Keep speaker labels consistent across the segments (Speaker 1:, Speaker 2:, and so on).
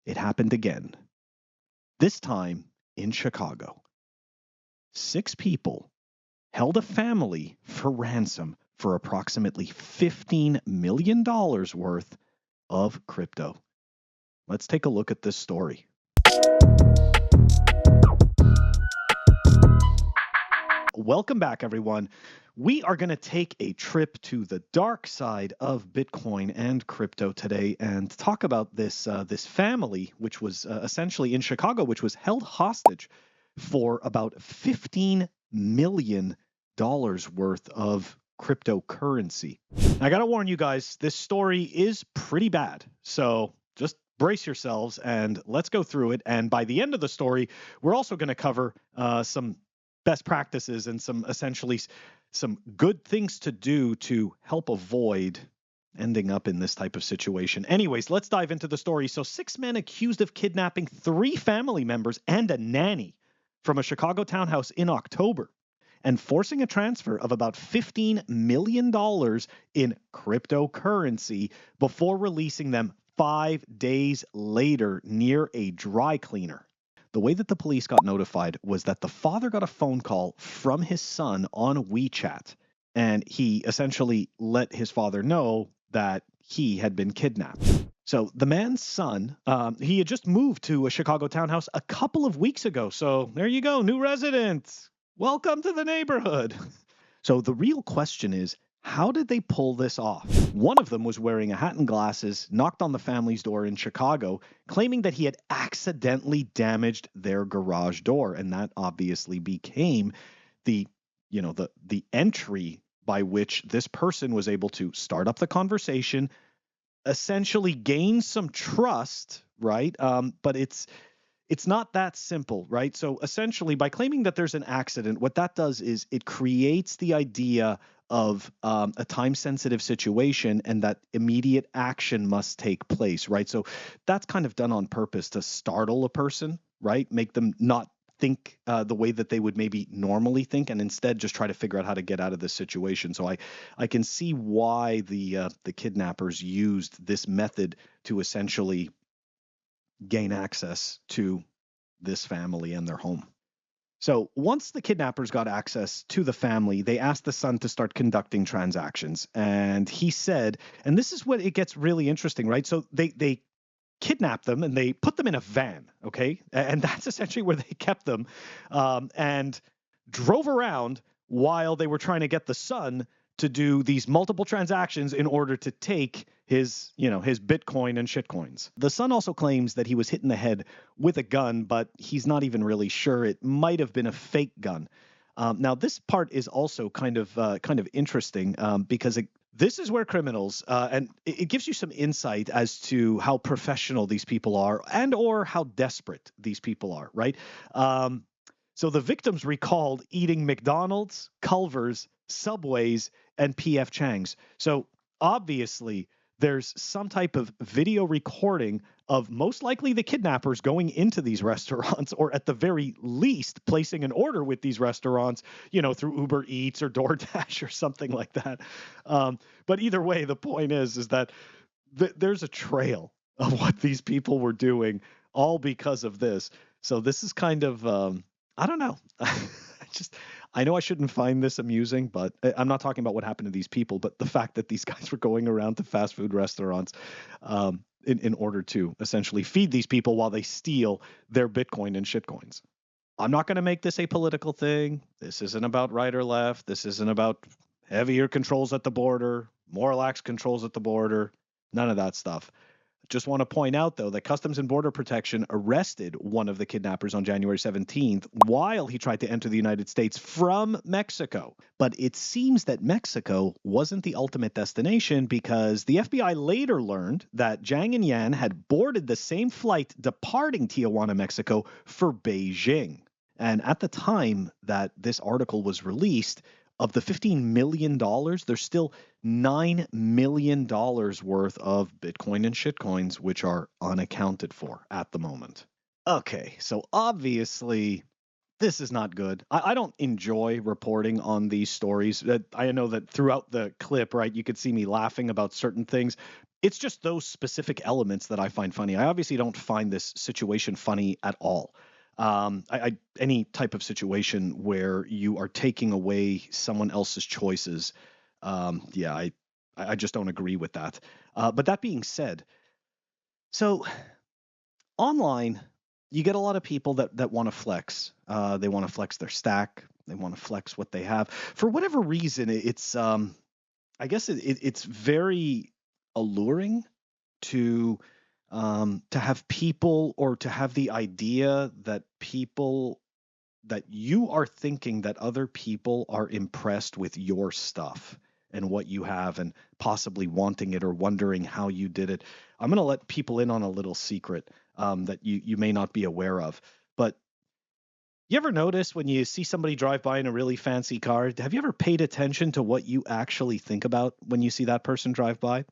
Speaker 1: it happened again. This time in Chicago. 6 people held a family for ransom for approximately $15 million worth of crypto. Let's take a look at this story. Welcome back, everyone. We are going to take a trip to the dark side of Bitcoin and crypto today and talk about this family, which was essentially in Chicago, which was held hostage for about $15 million worth of cryptocurrency. I got to warn you guys, this story is pretty bad. So just brace yourselves and let's go through it. And by the end of the story, we're also going to cover some best practices and essentially some good things to do to help avoid ending up in this type of situation. Anyways, let's dive into the story. So 6 men accused of kidnapping 3 family members and a nanny from a Chicago townhouse in October and forcing a transfer of about $15 million in cryptocurrency before releasing them 5 days later near a dry cleaner. The way that the police got notified was that the father got a phone call from his son on WeChat, and he essentially let his father know that he had been kidnapped. So the man's son, he had just moved to a Chicago townhouse a couple of weeks ago. So there you go, new resident. Welcome to the neighborhood. So the real question is, how did they pull this off? One of them was wearing a hat and glasses, knocked on the family's door in Chicago, claiming that he had accidentally damaged their garage door. And that obviously became the entry by which this person was able to start up the conversation, essentially gain some trust, right? But it's not that simple, right? So essentially, by claiming that there's an accident, what that does is it creates the idea of a time-sensitive situation and that immediate action must take place, right? So that's kind of done on purpose to startle a person, right? Make them not think the way that they would maybe normally think, and instead just try to figure out how to get out of this situation. So I can see why the kidnappers used this method to essentially gain access to this family and their home. So once the kidnappers got access to the family, they asked the son to start conducting transactions. And he said, and this is what it gets really interesting, right? So they kidnapped them and they put them in a van, okay? And that's essentially where they kept them, and drove around while they were trying to get the son to do these multiple transactions in order to take his Bitcoin and shitcoins. The son also claims that he was hit in the head with a gun, but he's not even really sure. It might have been a fake gun. Now, this part is also kind of interesting because this is where criminals, and it gives you some insight as to how professional these people are and or how desperate these people are, right? So the victims recalled eating McDonald's, Culver's, Subways, and P.F. Chang's. So obviously there's some type of video recording of most likely the kidnappers going into these restaurants, or at the very least placing an order with these restaurants, through Uber Eats or DoorDash or something like that. But either way, the point is that there's a trail of what these people were doing, all because of this. So this is kind of, I don't know. I know I shouldn't find this amusing, but I'm not talking about what happened to these people, but the fact that these guys were going around to fast food restaurants in order to essentially feed these people while they steal their Bitcoin and shitcoins. I'm not going to make this a political thing. This isn't about right or left. This isn't about heavier controls at the border, more lax controls at the border, none of that stuff. Just want to point out, though, that Customs and Border Protection arrested one of the kidnappers on January 17th while he tried to enter the United States from Mexico. But it seems that Mexico wasn't the ultimate destination, because the FBI later learned that Zhang and Yan had boarded the same flight departing Tijuana, Mexico for Beijing. And at the time that this article was released, of the $15 million, there's still $9 million worth of Bitcoin and shitcoins, which are unaccounted for at the moment. Okay, so obviously this is not good. I don't enjoy reporting on these stories. I know that throughout the clip, right, you could see me laughing about certain things. It's just those specific elements that I find funny. I obviously don't find this situation funny at all. Any type of situation where you are taking away someone else's choices, yeah, I just don't agree with that. But that being said, so online, you get a lot of people that want to flex. They want to flex their stack. They want to flex what they have. For whatever reason, it's I guess it's very alluring to have people, or to have the idea that people, that you are thinking that other people are impressed with your stuff and what you have, and possibly wanting it or wondering how you did it. I'm going to let people in on a little secret that you may not be aware of. But you ever notice when you see somebody drive by in a really fancy car, have you ever paid attention to what you actually think about when you see that person drive by?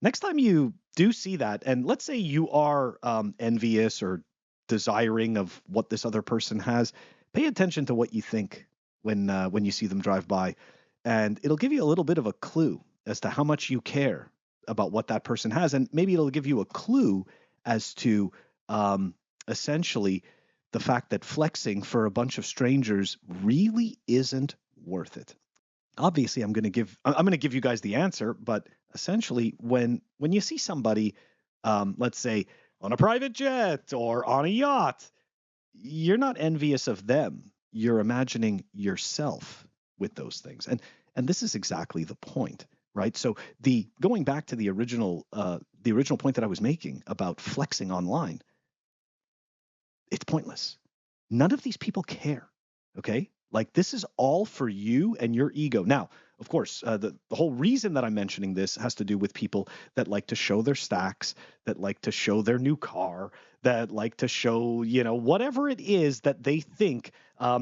Speaker 1: Next time you do see that, and let's say you are envious or desiring of what this other person has, pay attention to what you think when you see them drive by, and it'll give you a little bit of a clue as to how much you care about what that person has, and maybe it'll give you a clue as to essentially the fact that flexing for a bunch of strangers really isn't worth it. Obviously, I'm going to give you guys the answer, but essentially, when you see somebody, let's say on a private jet or on a yacht, you're not envious of them. You're imagining yourself with those things, and this is exactly the point, right? So the going back to the original point that I was making about flexing online, it's pointless. None of these people care. Okay. Like, this is all for you and your ego. Now, of course, the whole reason that I'm mentioning this has to do with people that like to show their stacks, that like to show their new car, that like to show, whatever it is that they think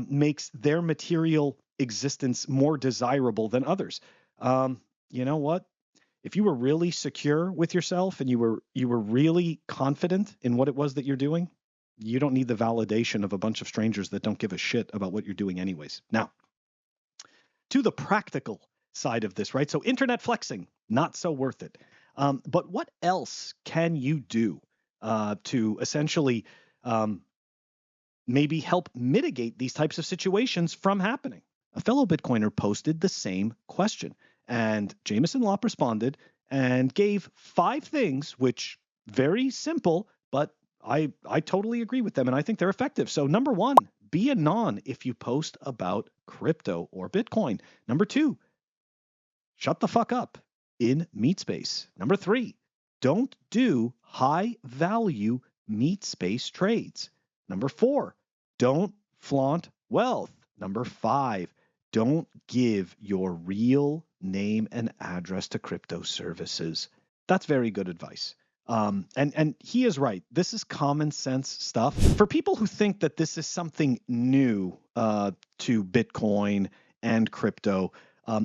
Speaker 1: makes their material existence more desirable than others. You know what? If you were really secure with yourself and you were really confident in what it was that you're doing, you don't need the validation of a bunch of strangers that don't give a shit about what you're doing anyways. Now, to the practical side of this, right? So internet flexing, not so worth it. But what else can you do to essentially maybe help mitigate these types of situations from happening? A fellow Bitcoiner posted the same question, and Jameson Lopp responded and gave 5 things, which very simple, but I totally agree with them, and I think they're effective. So number 1, be a non if you post about crypto or Bitcoin. Number 2, shut the fuck up in meat space. Number 3, don't do high value meat space trades. Number 4, don't flaunt wealth. Number 5, don't give your real name and address to crypto services. That's very good advice. And he is right. This is common sense stuff. For people who think that this is something new to Bitcoin and crypto,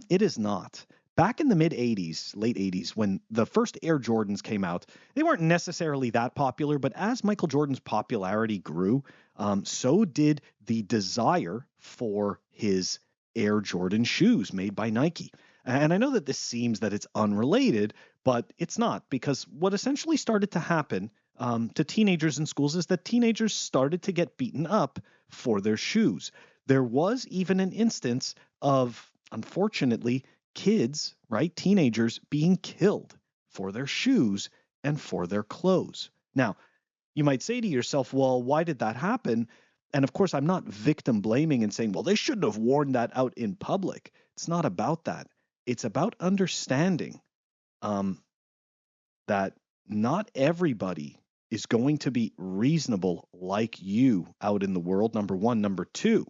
Speaker 1: it is not. Back in the mid 80s, late 80s, when the first Air Jordans came out, they weren't necessarily that popular, but as Michael Jordan's popularity grew, so did the desire for his Air Jordan shoes made by Nike. And I know that this seems that it's unrelated, but it's not, because what essentially started to happen to teenagers in schools is that teenagers started to get beaten up for their shoes. There was even an instance of, unfortunately, kids, right, teenagers being killed for their shoes and for their clothes. Now, you might say to yourself, well, why did that happen? And of course, I'm not victim blaming and saying, well, they shouldn't have worn that out in public. It's not about that. It's about understanding that not everybody is going to be reasonable like you out in the world, number 1. Number 2,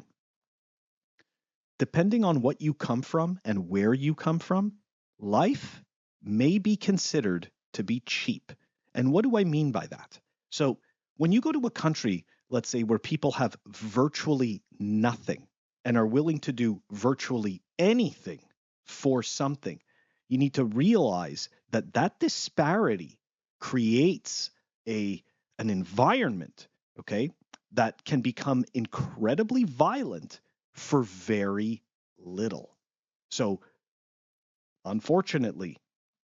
Speaker 1: depending on what you come from and where you come from, life may be considered to be cheap. And what do I mean by that? So when you go to a country, let's say, where people have virtually nothing and are willing to do virtually anything for something, you need to realize that that disparity creates an environment, okay, that can become incredibly violent for very little. So, unfortunately,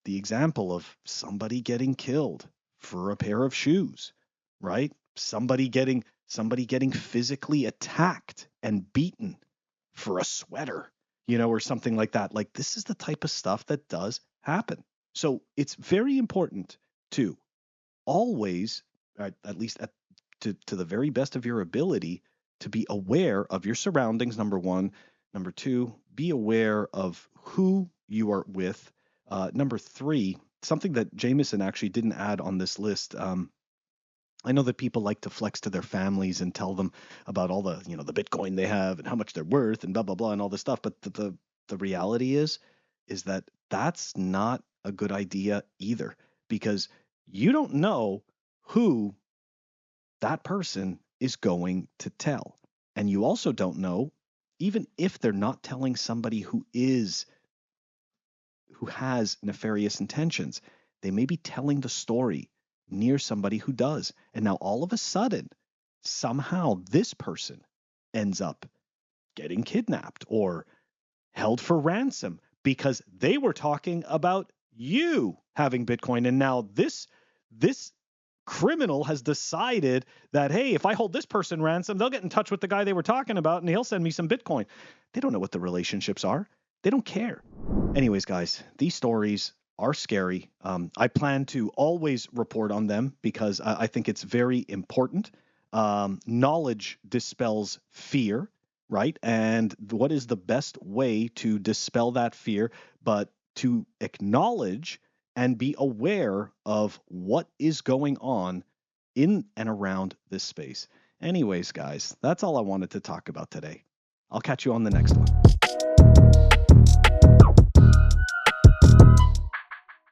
Speaker 1: the example of somebody getting killed for a pair of shoes, right? Somebody getting physically attacked and beaten for a sweater, or something like that. Like, this is the type of stuff that does happen. So it's very important to always, at least to the very best of your ability, to be aware of your surroundings, number one. Number two, be aware of who you are with. Number three, something that Jameson actually didn't add on this list. I know that people like to flex to their families and tell them about all the, the Bitcoin they have and how much they're worth and blah, blah, blah, and all this stuff. But the reality is that that's not a good idea either, because you don't know who that person is going to tell. And you also don't know, even if they're not telling somebody who has nefarious intentions, they may be telling the story near somebody who does. And now all of a sudden, somehow this person ends up getting kidnapped or held for ransom because they were talking about you having Bitcoin. And now this criminal has decided that, hey, if I hold this person ransom, they'll get in touch with the guy they were talking about and he'll send me some Bitcoin. They don't know what the relationships are. They don't care. Anyways, guys, these stories are scary. I plan to always report on them because I think it's very important. Knowledge dispels fear, right? And what is the best way to dispel that fear but to acknowledge and be aware of what is going on in and around this space? Anyways, guys, that's all I wanted to talk about today. I'll catch you on the next one.